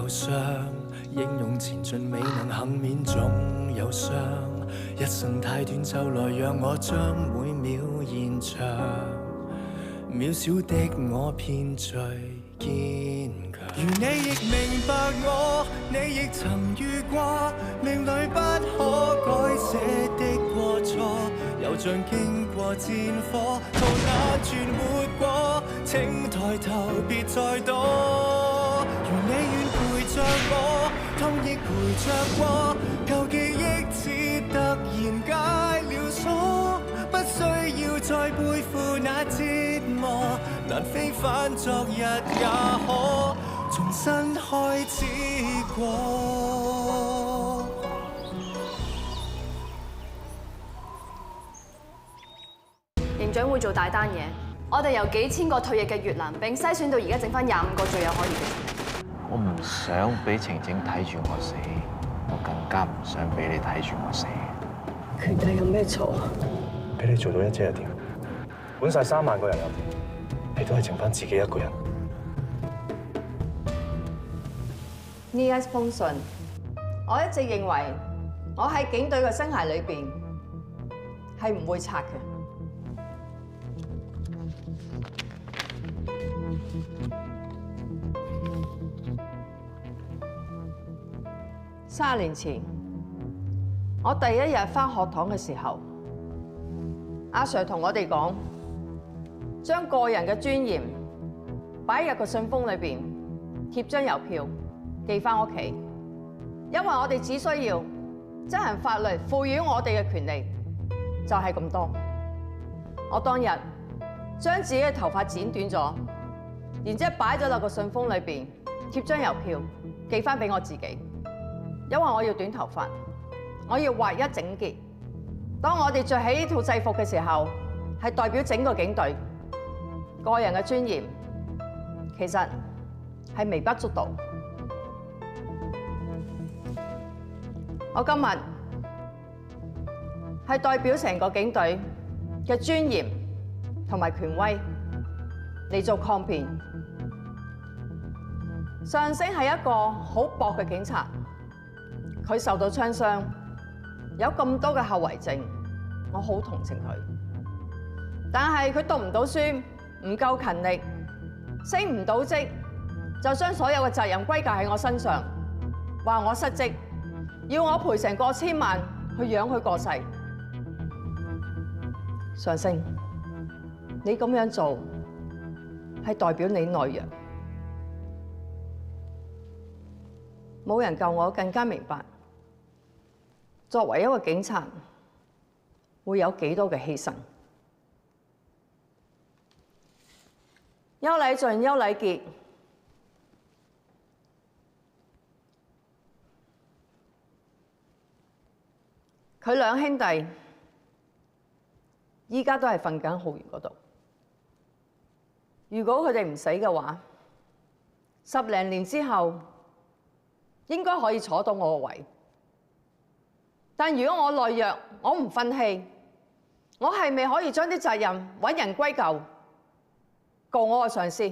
受傷，英勇前進未能幸免總有傷。一生太短，就來讓我將每秒延長。渺小的我偏最堅強。如你亦明白我，你亦曾遇過命裏不可改寫的過錯，又像經過戰火，逃難存活過，請抬頭別再躲。如你願陪着我，痛亦陪着過，舊記憶似突然解了鎖，不需要再背負那折磨，難非返昨日也可重新開始過。營長會做大單嘢，我哋由幾千個退役嘅越南兵篩選到而家剩翻25個最有可疑嘅。我唔想俾晴晴睇住我死，我更加唔想俾你睇住我死。權弟有咩錯？俾你做到一姐又點？管晒3萬個人又點？你都係剩翻自己一個人。呢一封信，我一直認為我喺警隊嘅生涯裏邊係唔會拆嘅。30年前，我第一日返學堂嘅時候，阿 Sir 同我哋講，將個人嘅尊嚴擺入個信封裏邊，貼張郵票寄返屋企，因為我哋只需要執行法律賦予我哋嘅權利，就係咁多。我當日將自己嘅頭髮剪短咗，然之後擺咗落個信封裏邊，貼張郵票寄返俾我自己。因為我要短頭髮，我要劃一整潔。當我哋着起呢套制服嘅時候，係代表整個警隊。個人嘅尊嚴其實係微不足道。我今日係代表成個警隊嘅尊嚴同埋權威嚟做抗辯。上升係一個好薄嘅警察。佢受到槍傷，有咁多嘅後遺症，我好同情佢。但係佢讀唔到書，唔夠勤力，升唔到職，就將所有嘅責任歸咎喺我身上，話我失職，要我賠成過千萬去養佢過世。上升，你咁樣做係代表你懦弱，冇人夠我更加明白。作為一個警察，會有幾多嘅犧牲？邱禮俊、邱禮傑，佢兩兄弟依家都係瞓緊浩園嗰度。如果佢哋唔死嘅話，10零年之後應該可以坐到我個位。但如果我懦弱，我唔憤氣，我係咪可以將啲責任揾人歸咎，告我嘅上司？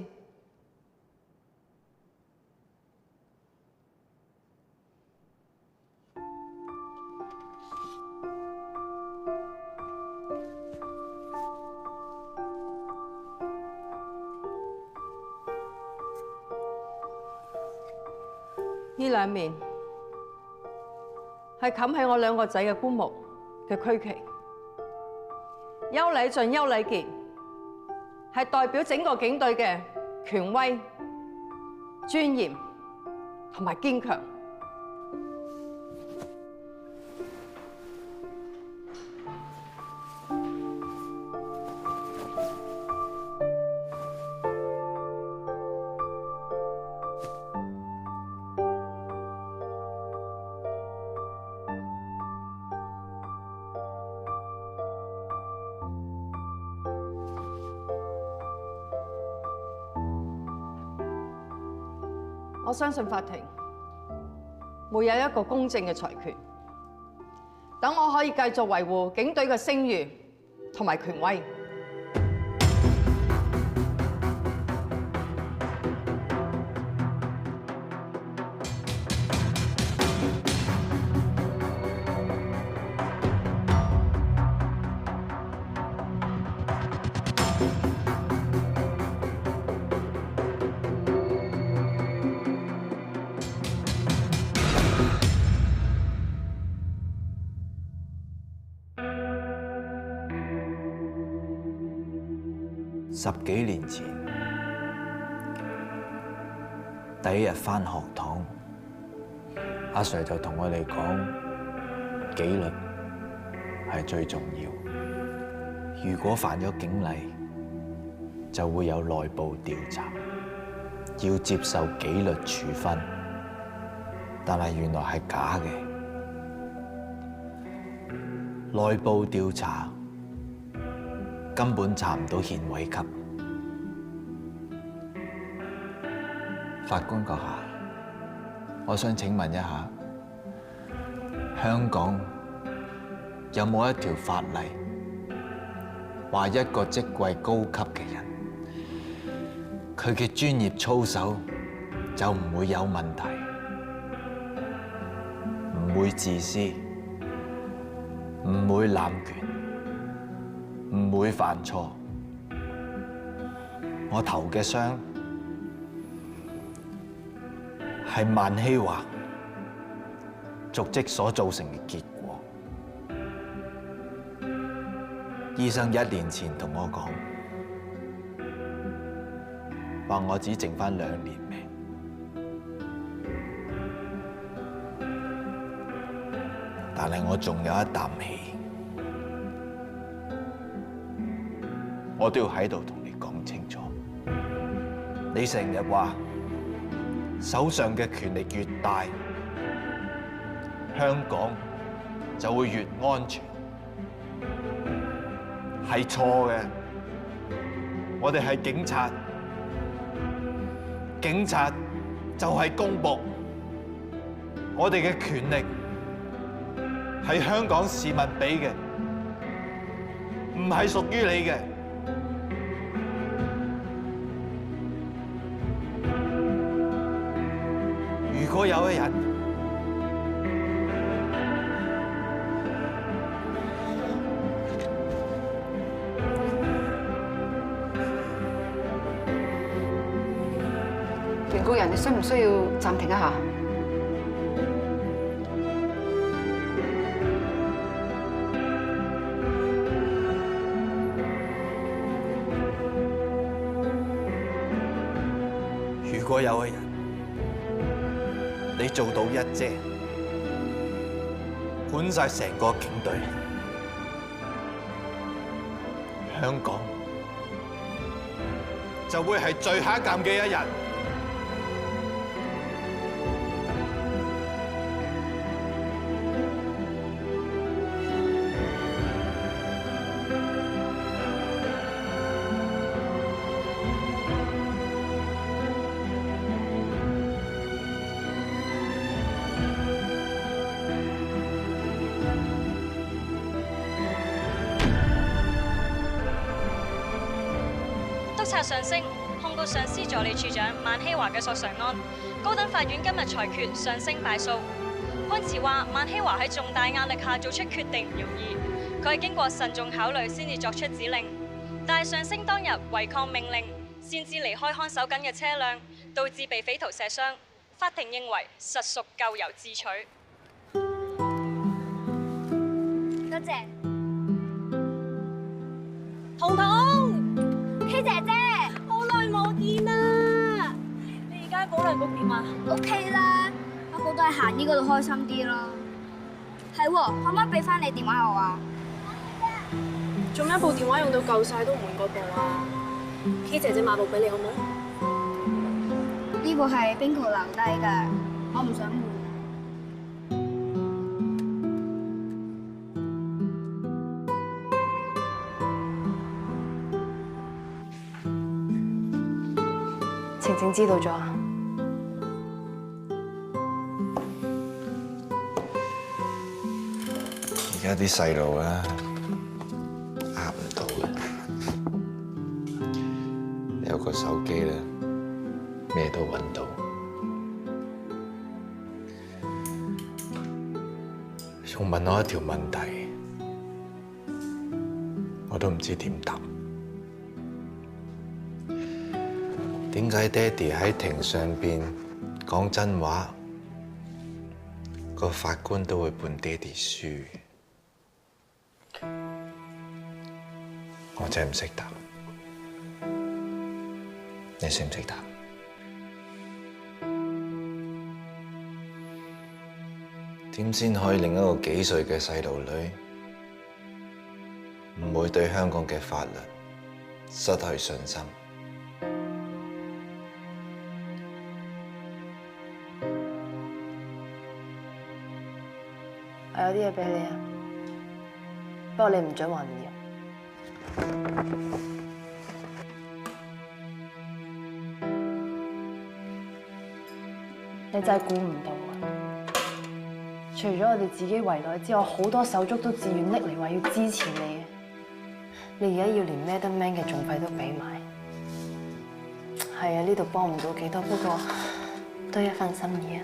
呢兩面係冚喺我兩個仔嘅棺木嘅區旗。邱禮俊、邱禮傑係代表整個警隊嘅權威、尊嚴同埋堅強。我相信法庭會有一個公正嘅裁決，等我可以繼續維護警隊嘅聲譽同埋權威。10幾年前，第一日返學堂，阿 Sir 就同我哋講，紀律係最重要。如果犯咗警例，就會有內部調查，要接受紀律處分。但係原來係假嘅，內部調查根本查唔到縣委級。法官閣下，我想請問一下，香港有冇一條法例話一個職位高級嘅人，佢嘅專業操守就唔會有問題，唔會自私，唔會濫權，唔會犯錯？我頭嘅傷係萬希華瀆職所造成嘅結果。醫生1年前同我講，話我只剩返2年命。但係我仲有一啖氣，我都要喺度同你講清楚。你成日話手上嘅權力越大，香港就會越安全，係錯嘅。我哋係警察，警察就係公僕，我哋嘅權力係香港市民俾嘅，唔係屬於你嘅。如果有一日，袁高人，你需唔需要暫停一下？如果有一日，你做到一姐，管晒成個警隊，香港就會係最黑暗嘅一日。督察上升，控告上司助理處長萬希華嘅索償案，高等法院今日裁決上升敗訴。判詞話萬希華喺重大壓力下做出決定唔容易，佢係經過慎重考慮先至作出指令，但係上升當日違抗命令，擅自離開看守緊嘅車輛，導致被匪徒射傷。法庭認為實屬咎由自取。多謝。彤彤 ，K 姐姐，好耐冇見啦！你而家保良局點啊 ？OK 啦，不過都係行呢嗰度開心啲咯。係喎，可唔可以俾翻你電話我啊？仲有一部電話用到夠晒都唔換嗰部啊 ！K 姐姐買部俾你好冇？呢部係 Bingo 留低㗎，我唔想換。晴晴知道咗啊？而家啲細路咧，呃唔到嘅，有個手機咧，咩都揾到。仲問我一條問題，我都唔知點答。點解爹哋喺庭上邊講真話，個法官都會判爹哋輸？我真係唔識答。你識唔識答？點先可以令一個幾歲嘅細路女唔會對香港嘅法律失去信心？我有啲嘢俾你啊，不過你唔准話唔要。你真係估唔到啊！除咗我哋自己圍內之外，好多手足都自願拎嚟話要支持你。你而家要連 Madam Man 嘅訟費都俾埋。係啊，呢度幫唔到幾多，不過都一份心意啊。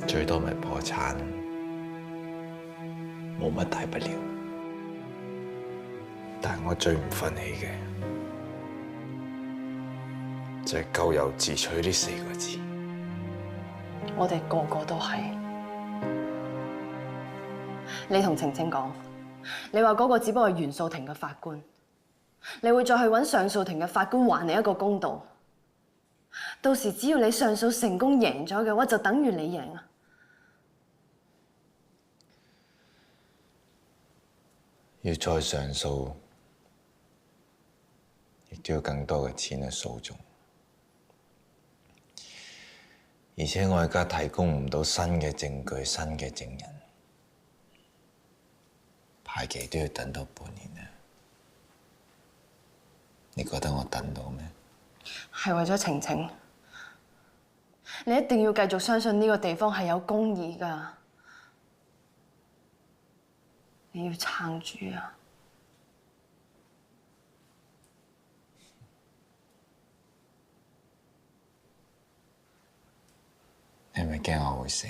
最多咪破產，冇乜大不了。但係我最唔忿氣嘅就係咎由自取呢4個字。我哋個個都係。你同晴晴講，你話嗰個只不過係原訴庭嘅法官，你會再去揾上訴庭嘅法官還你一個公道。到時只要你上訴成功贏咗嘅話，就等於你贏啊！要再上訴，亦都要更多嘅錢去訴訟。而且我而家提供唔到新嘅證據、新嘅證人，排期都要等到半年啦。你覺得我等到咩？係為咗晴晴，你一定要繼續相信呢個地方係有公義㗎，你要撐住啊！你係咪驚我會死？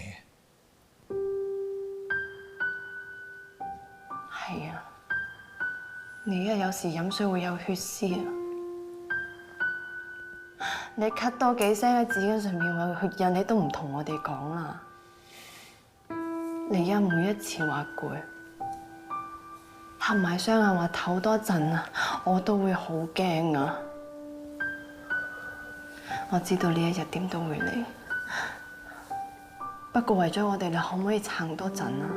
係啊，你有時飲水會有血絲啊！你咳多幾聲喺紙巾上面有血印，你都唔同我哋講啦。你而家每一次話攰，合埋雙眼話唞多陣啊，我都會好驚啊！我知道呢一日點都會嚟。不過為咗我哋，你可唔可以撐多陣啊？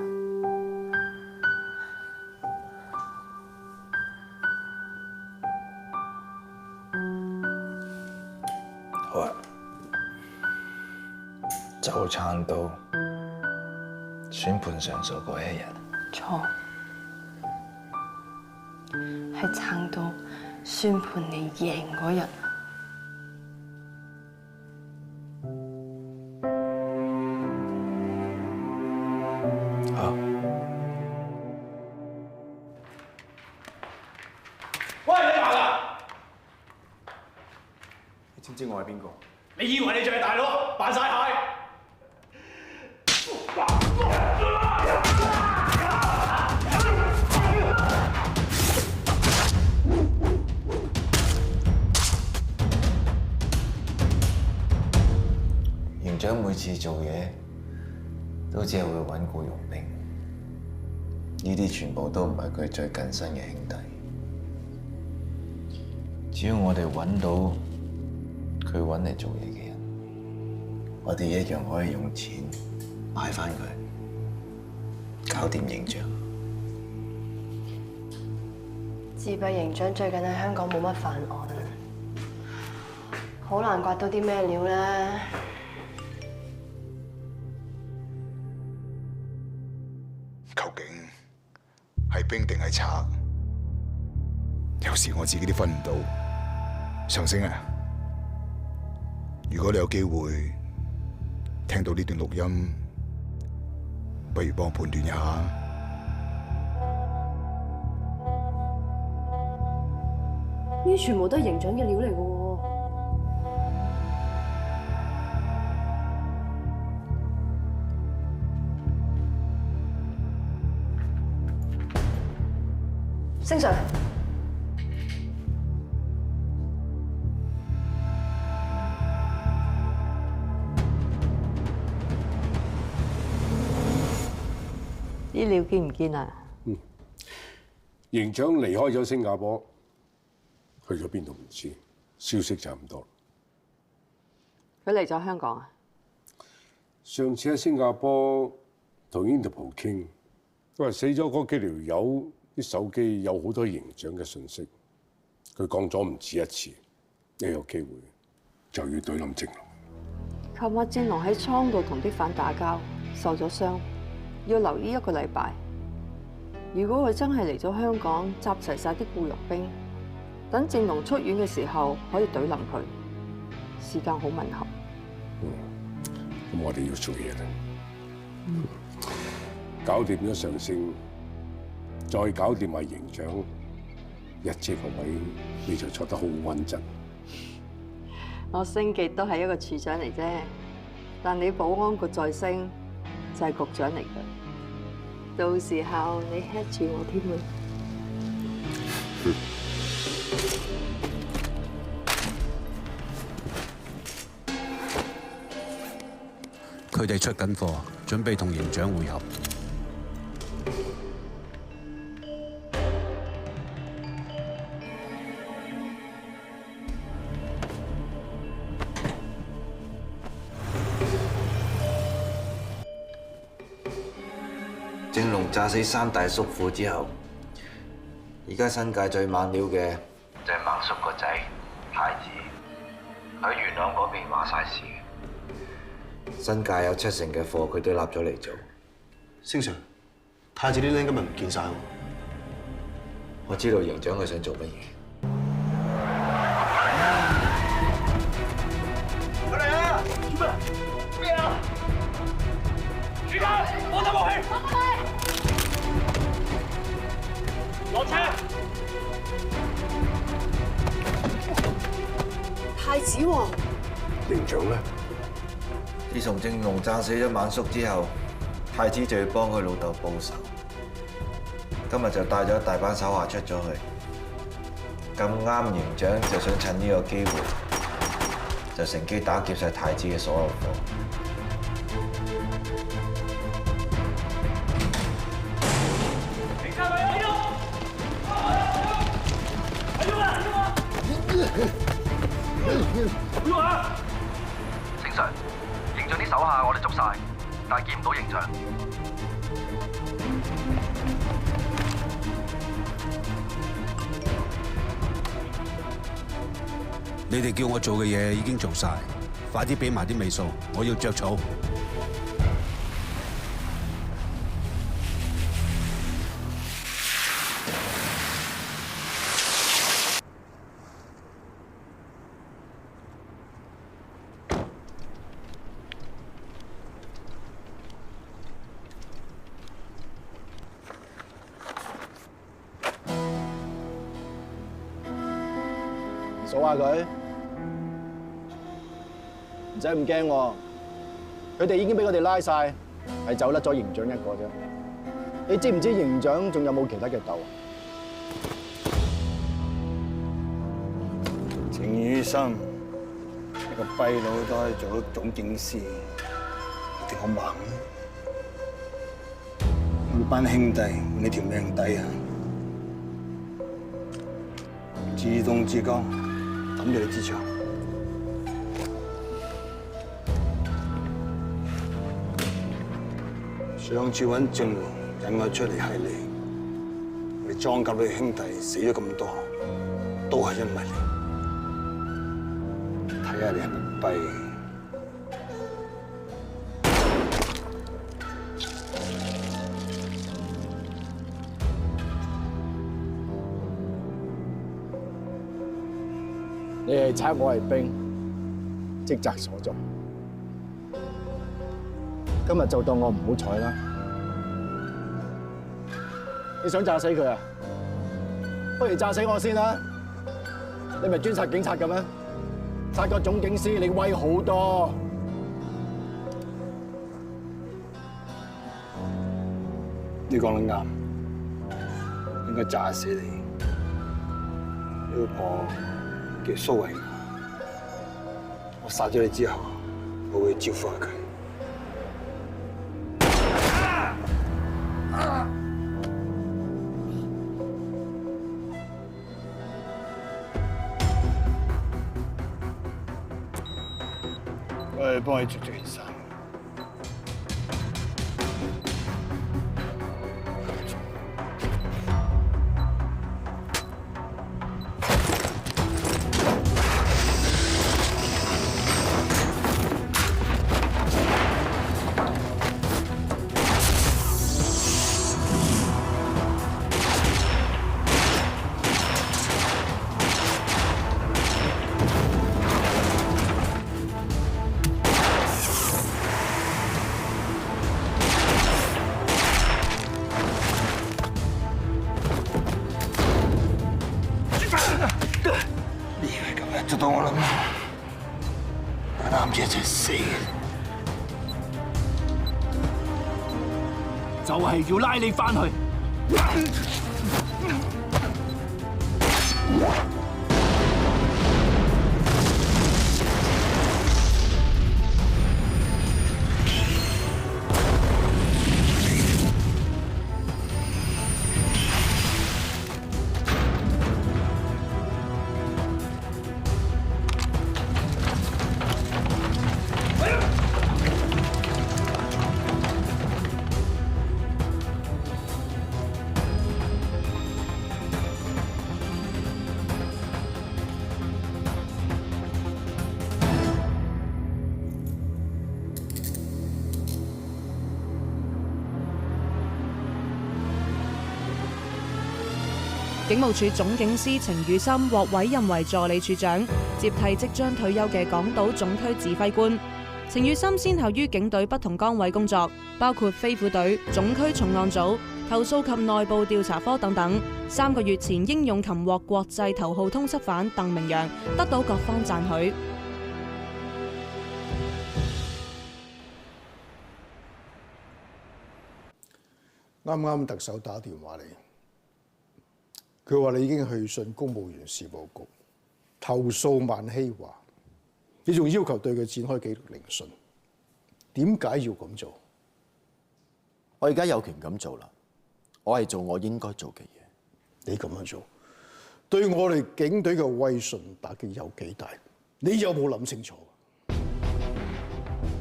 好啊，就撐到宣判上訴嗰一日。錯，係撐到宣判你贏嗰日。知唔知我係邊個？你以為你仲係大佬？扮晒蟹！營長每次做嘢都只係會揾僱傭兵，呢啲全部都唔係佢最近身嘅兄弟。只要我哋揾到佢揾嚟做嘢嘅人，我哋一樣可以用錢買返佢，搞掂營長。自閉營長最近喺香港冇乜犯案，好難刮到啲咩料咧。究竟係兵定係賊？有時我自己都分唔到。上升啊！如果你有機會聽到呢段錄音，不如幫我判斷一下。呢啲全部都係營長嘅料嚟嘅喎。升上嚟。資料見唔見啊？營長離開咗新加坡，去咗邊度唔知。消息就咁多。佢嚟咗香港啊？上次喺新加坡同 Interpol 傾，佢話死咗嗰幾條友啲手機有好多營長嘅信息，佢講咗唔止一次，一有機會就要對冧正龍。琴日正龍喺倉度同啲犯打交，受咗傷，要留醫1個禮拜。如果佢真係嚟咗香港，集齊晒啲僱傭兵，等正龍出院嘅時候可以對冧佢，時間好吻合。咁我哋要做嘢啦，搞掂咗上升，再搞掂埋營長，一姐個位你就坐得好穩陣。我升極都係一個處長嚟啫，但你保安局再升就係局長嚟嘅，到時候你 head 住我添啊！佢哋出緊貨，準備同營長會合。正龍炸死3大叔父之後，而家新界最猛料嘅就係孟叔個仔太子，喺元朗嗰邊話晒事。新界有70%嘅貨佢都立咗嚟做。星 Sir， 太子啲僆今日唔見晒喎。我知道營長佢想做乜嘢。佢嚟啊！做咩？咩啊？主家，放手落去！落車！太子喎，營長咧？自從正龍炸死咗孟叔之後，太子就要幫佢老豆報仇。今日就帶咗一大班手下出咗去，咁啱營長就想趁呢個機會，就乘機打劫晒太子嘅所有貨。正常，營長啲手下我哋捉晒，但係見唔到營長。你哋叫我做嘅嘢已經做晒，快啲俾埋啲尾數，我要着草。數下佢，唔使咁驚喎。佢哋已經俾我哋拉晒，係走甩咗營長一個啫。你知唔知營長仲有冇其他嘅竇啊？程宇生，一個跛佬都可以做到總警司，一定好猛啊！我哋班兄弟換你條命抵啊！自動自覺。抌咗你支槍，上次揾正龍引我出嚟係你，我哋莊家啲兄弟死咗咁多，都係因為你。睇下你係咪跛？你係猜我係兵，職責所在。今日就當我唔好彩啦。你想炸死佢啊？不如炸死我先啦！你咪專殺警察嘅咩？殺個總警司，你威好多。你講得啱，應該炸死你。老婆叫蘇慧雅，我殺咗你之後，我會招呼下佢。去幫你着件衫。就當我諗，攬住一齊死嘅。就係要拉你翻去。警務處總警司程宇森獲委任為助理處長，接替即將退休嘅港島總區指揮官。程宇森先後於警隊不同崗位工作，包括飛虎隊、總區重案組、投訴及內部調查科等等。3個月前英勇擒獲國際頭號通緝犯鄧明揚，得到各方讚許。啱啱特首打電話嚟。佢話：你已經去信公務員事務局投訴萬希華，你仲要求對佢展開紀律聆訊，點解要咁做？我而家有權咁做啦，我係做我應該做嘅嘢。你咁樣做，對我哋警隊嘅威信打擊有幾大？你有冇諗清楚？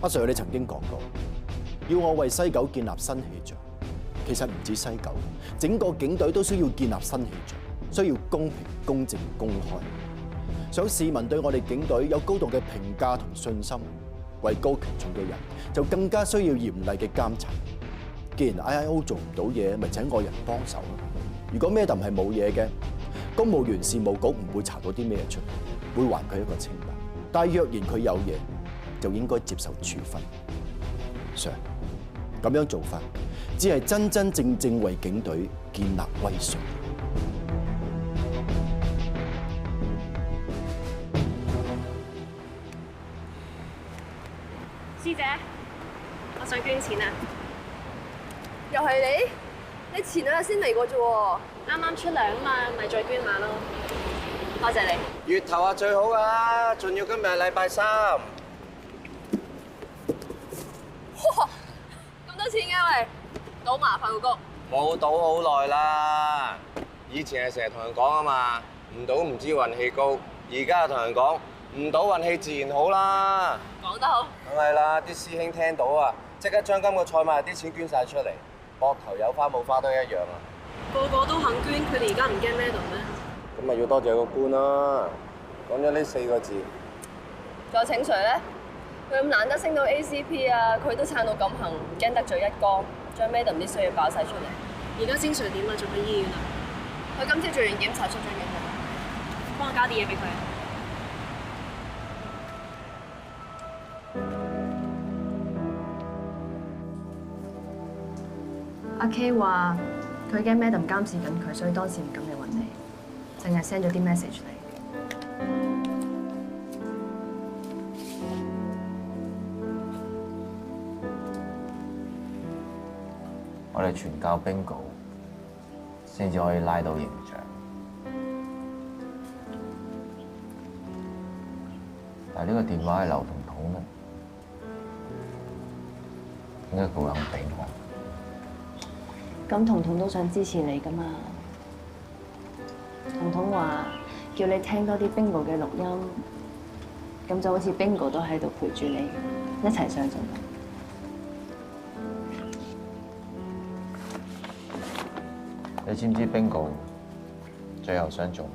阿 Sir， 你曾經講過，要我為西九建立新氣象。其實唔止西九，整個警隊都需要建立新氣象，需要公平、公正、公開。想市民對我哋警隊有高度嘅評價同信心，位高權重嘅人就更加需要嚴厲嘅監察。既然 IIO 做唔到嘢，咪請外人幫手咯。如果 Madam 係冇嘢嘅，公務員事務局唔會查到啲咩出嚟，會還佢一個清白。但係若然佢有嘢，就應該接受處分。Sir， 咁樣做法，只係真真正正為警隊建立威信。師姐，我想捐錢啊！又係你？你前2日先嚟過啫喎，啱啱出糧啊嘛，咪再捐下咯。多謝你。月頭啊最好㗎啦，仲要今日係禮拜3。哇！咁多錢嘅喂，賭麻煩個冇賭好耐啦，以前係成日同人講啊嘛，唔賭唔知運氣高，而家同人講唔賭運氣自然好啦。講得好。梗係啦，啲師兄聽到啊，即刻將今個賽馬日啲錢捐晒出嚟，膊頭有花冇花都一樣啊。個個都肯捐，佢哋而家唔驚咩度咩？咁咪要多謝個官啦，講咗呢4個字。仲有請 Sir 咧，佢咁難得升到 ACP 啊，佢都撐到咁行，唔驚得罪一哥，將 Madam 啲衰嘢爆晒出嚟。而家請 Sir 點啊？仲喺醫院啊？佢今朝做完檢查出咗院啦，幫我加啲嘢俾佢。阿 K 話佢驚 Madam 監視緊佢，所以當時唔敢嚟揾你，淨係 send 咗啲 message 嚟。我哋全靠 bingo 先至可以拉到形象，但係呢個電話係劉彤彤嘅，點解佢會肯俾我？咁彤彤都想支持你㗎嘛？彤彤話叫你聽多啲 Bingo 嘅錄音，咁就好似 Bingo 都喺度陪住你。一齊上進。你知唔知 Bingo 最後想做咩？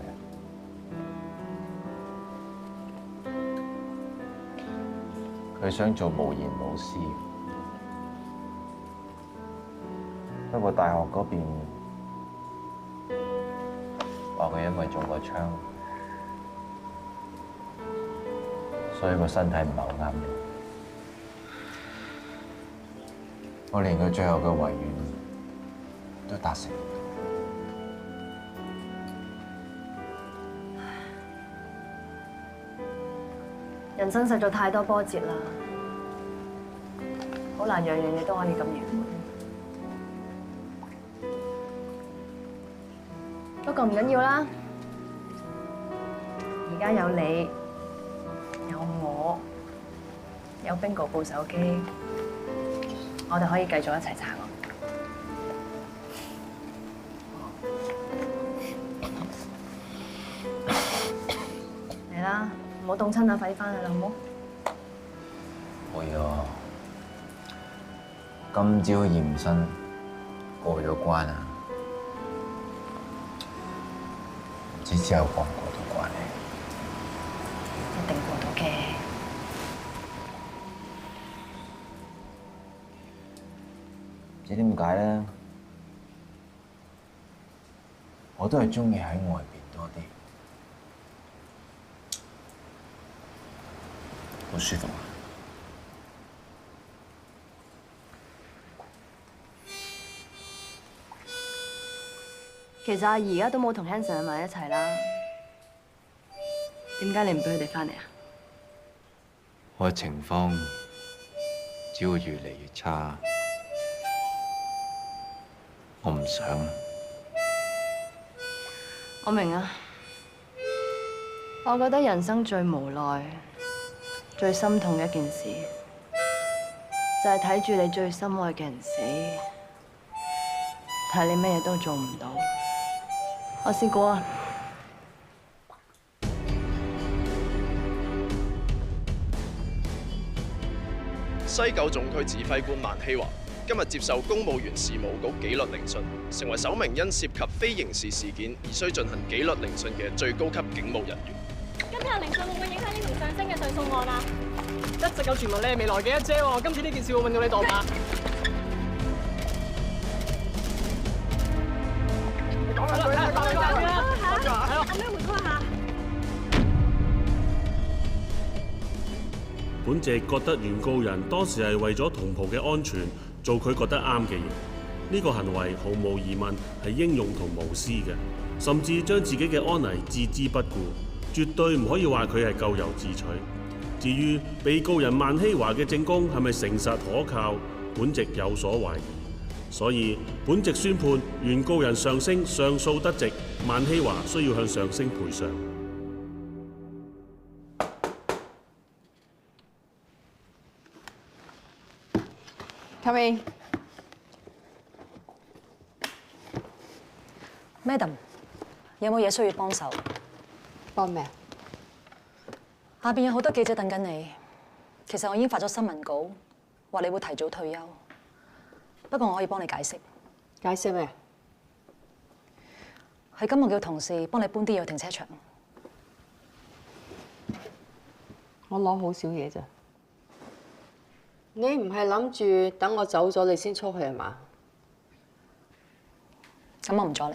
佢想做無言老師，不過大學嗰邊話佢因為中過槍，所以個身體唔係好啱用。我連佢最後嘅遺願都達成。人生實在太多波折啦，好難樣樣嘢都可以咁圓滿。不過唔緊要啦，而家有你，有我，有 Bingo 部手機，我哋可以繼續一齊撐我。嚟啦！唔好凍親啦，快啲翻去啦，好冇？會啊！今朝驗身過咗關啊！唔知之後過唔過到關咧？一定過到嘅。唔知點解咧？我都係中意喺外邊多啲。好舒服啊！其實阿怡而家都冇同 Hanson 喺埋一齊啦，點解你唔俾佢哋翻嚟啊？我嘅情況只會越嚟越差，我唔想。我明啊，我覺得人生最無奈、最心痛嘅一件事，就係睇住你最心愛嘅人死，但係你咩嘢都做唔到。我試過啊。西九總區指揮官萬希華今日接受公務員事務局紀律聆訊，成為首名因涉及非刑事事件而需進行紀律聆訊嘅最高級警務人員。今日聆訊會唔會影響你同上升嘅上訴案啊？一直有傳聞你係未來嘅一姐喎，今次呢件事會問到你度嗎？講兩句啦，講兩句啦，係咯，咁樣回顧下。本席覺得原告人當時係為咗同袍嘅安全做佢覺得啱嘅嘢，呢個行為毫無疑問係英勇同無私嘅，甚至將自己嘅安危置之不顧，絕對唔可以話佢係咎由自取。至於被告人萬希華嘅證供係咪誠實可靠，本席有所懷疑，所以本席宣判原告人上升上訴得直，萬希華需要向上升賠償。Come in， Madam， 有冇嘢需要幫手？幫咩？下邊有好多記者等緊你。其實我已經發咗新聞稿，話你會提早退休。不過我可以幫你解釋。解釋咩？係今日叫同事幫你搬啲嘢去停車場。我攞好少嘢咋。你唔係諗住等我走咗你先出去係嘛？咁我唔阻你。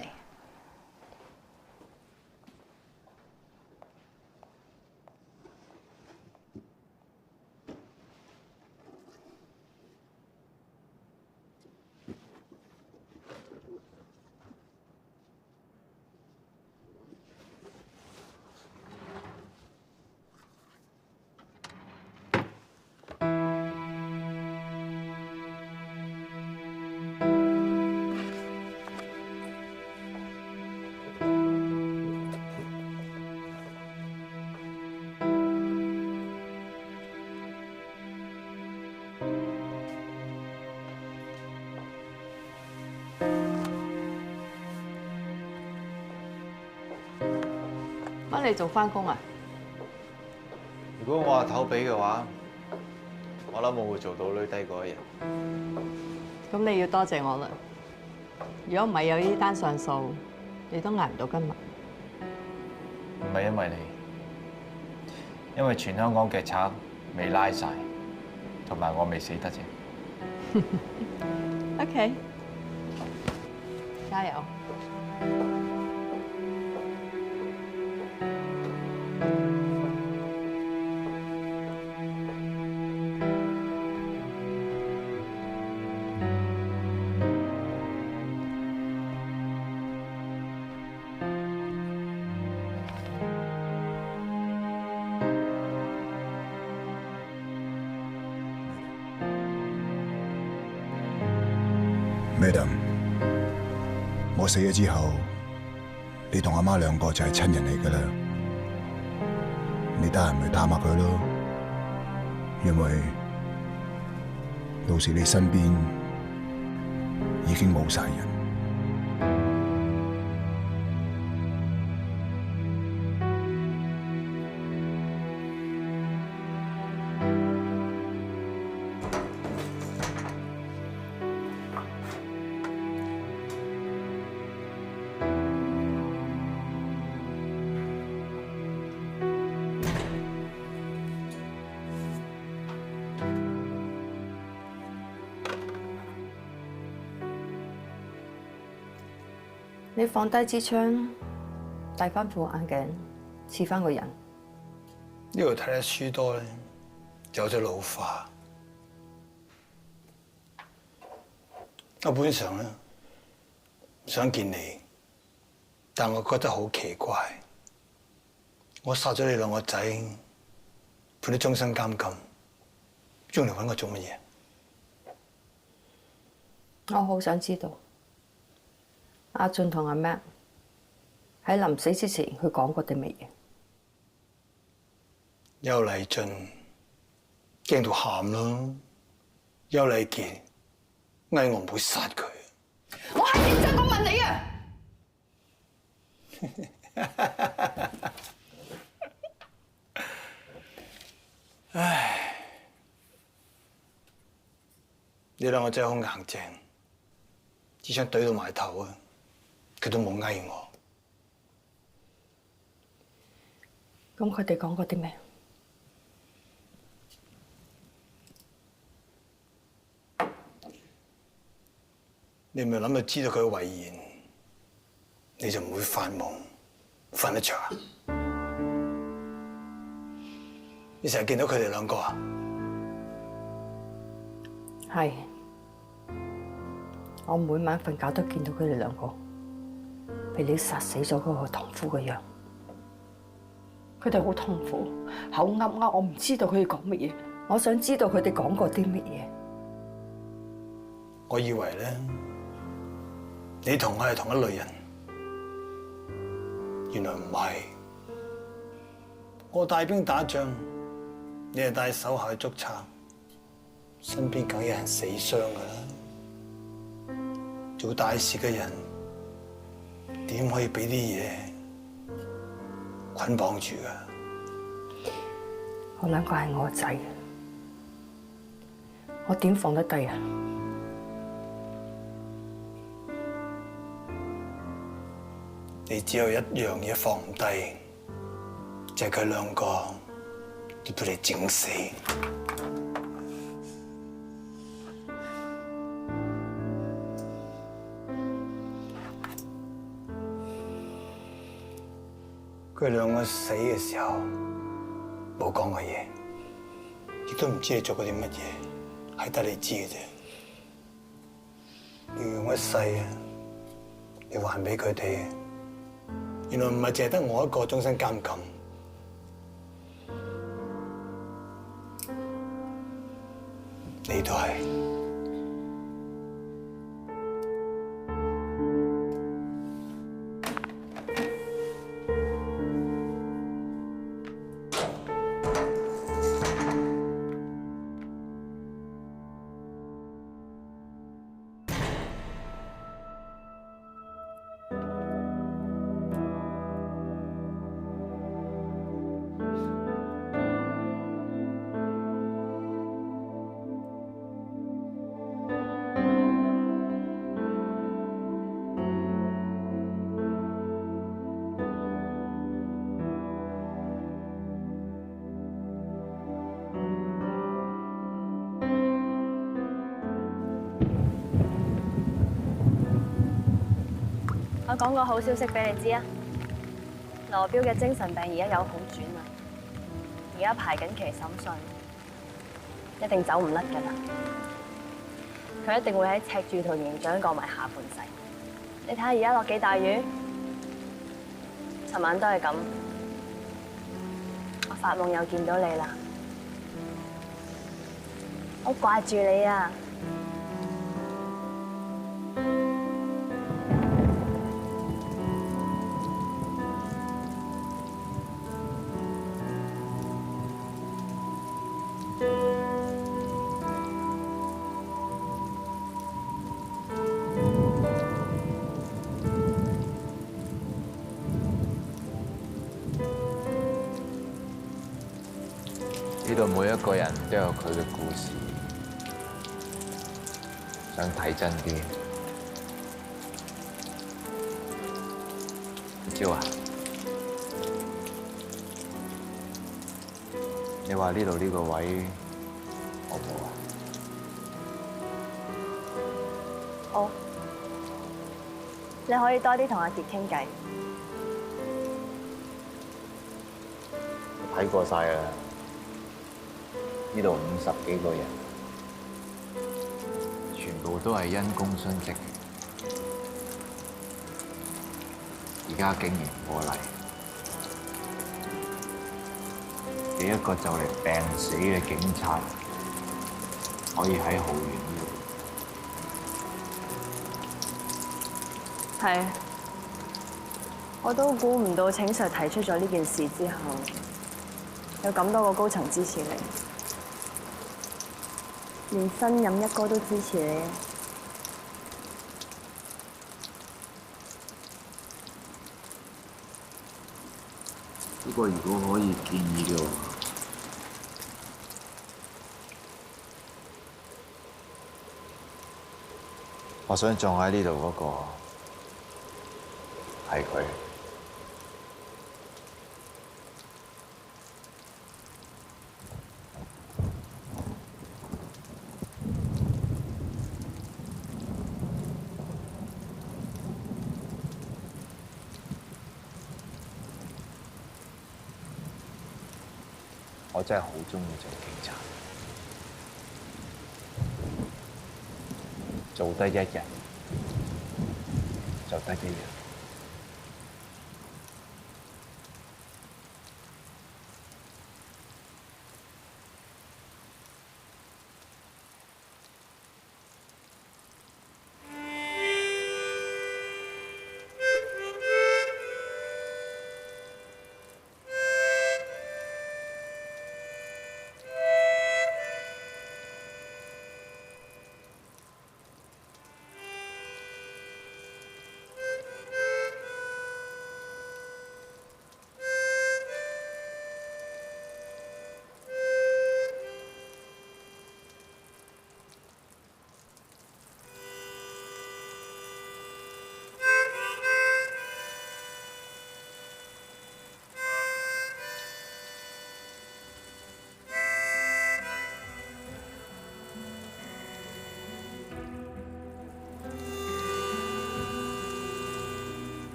乜你仲返工啊？如果我阿頭俾嘅話，我諗我會做到女低嗰一日。咁你要多謝我啦。如果唔係有呢單上訴，你都捱唔到今日。唔係因為你，因為全香港嘅賊未拉晒，同埋我未死得啫。OK， 加油！Madam， 我死咗之後，你同阿媽兩個就係親人嚟噶啦。你得閒咪探下佢咯，因為到時你身邊已經冇晒人。你放低支槍，戴翻副眼鏡，似翻個人。呢度睇得書多咧，就有咗老化。我本上咧想見你，但我覺得好奇怪。我殺咗你兩個仔，判你終身監禁，用嚟揾我做乜嘢？我好想知道。阿俊同阿 Mac 喺臨死之前，佢講過啲乜嘢？邱禮俊驚到喊咯，邱禮傑嗌我唔好殺佢。我係認真咁問你啊！唉，你兩個真係好硬淨，支槍懟到埋頭啊！佢都冇嗌我。咁佢哋講過啲咩？你咪諗住知道佢嘅遺言，你就唔會發夢瞓得着啊？你成日見到佢哋兩個啊？係，我每晚瞓覺都見到佢哋兩個被你殺死咗嗰個同夫嘅樣。佢哋好痛苦，口噏噏，我唔知道佢哋講乜嘢。我想知道佢哋講過啲乜嘢。我以為咧，你同我係同一類人，原來唔係。我帶兵打仗，你係帶手下去捉賊，身邊梗有人死傷噶啦。做大事嘅人點可以俾啲嘢捆綁住噶？我兩個係我仔，我點放得低啊？你只有一樣嘢放唔低，就係佢兩個都俾你整死。佢兩個死嘅時候冇講過嘢，亦都唔知你做過啲乜嘢，係得你知嘅啫。要用一世啊，你還俾佢哋。原來唔係淨係得我一個終身監禁，你都係。我講個好消息俾你知啊！羅標嘅精神病而家有好轉啦，而家排緊期審訊，一定走唔甩㗎啦。佢一定會喺赤柱同營長過埋下半世。你睇下而家落幾大雨，尋晚都係咁。我發夢又見到你啦，好掛住你啊！呢度每一個人都有佢嘅故事，想睇真啲。招啊！你話呢度呢個位好唔好啊？好，你可以多啲同阿傑傾偈。睇過晒啦。呢度50幾個人，全部都係因公殉職，而家竟然過嚟，俾一個就嚟病死嘅警察可以喺浩園呢度。係，我都估唔到請 Sir 提出咗呢件事之後，有咁多個高層支持你。連新任一哥都支持你，不過如果可以建議嘅話，我想撞喺呢度嗰個係佢。我真係好鍾意做警察，做得一日就得一日。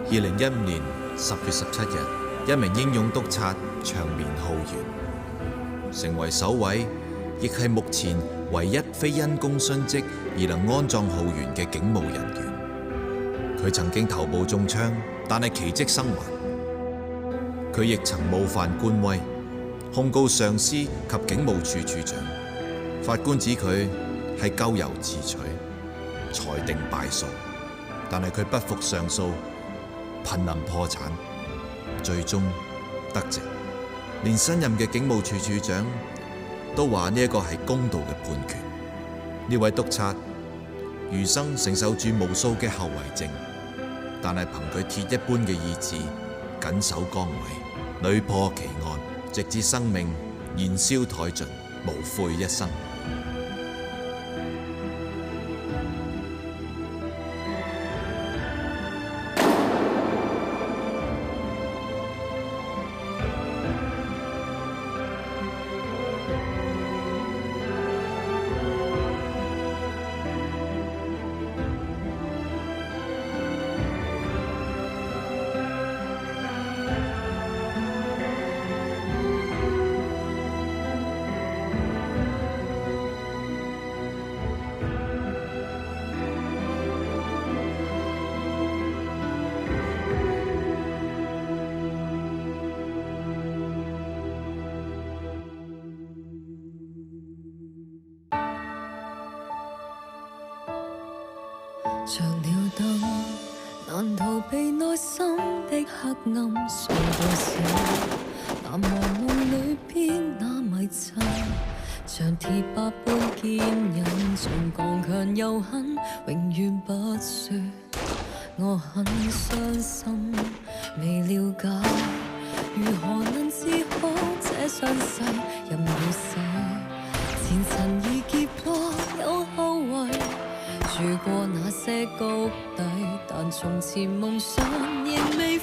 2015年10月17日，一名英勇督察長眠浩園，成為首位，亦係目前唯一非因公殉職而能安葬浩園嘅警務人員。佢曾經頭部中槍，但係奇蹟生還。佢亦曾冒犯官威，控告上司及警務處處長。法官指佢係咎由自取，裁定敗訴。但係佢不服上訴，瀕臨破產，最終得直。連新任嘅警務處處長都話呢一個係公道嘅判決。呢位督察餘生承受住無數嘅後遺症，但係憑佢鐵一般嘅意志，緊守崗位，屢破奇案，直至生命燃燒殆盡，無悔一生。着了燈，難逃避內心的黑暗。睡到醒，難忘夢裏邊那迷陣，像鐵白般堅忍，像剛強又狠，永遠不說我很傷心。未了解如何能治好這傷勢，任要死，前塵已結果有後遺。住過那些谷底，但從前夢想仍未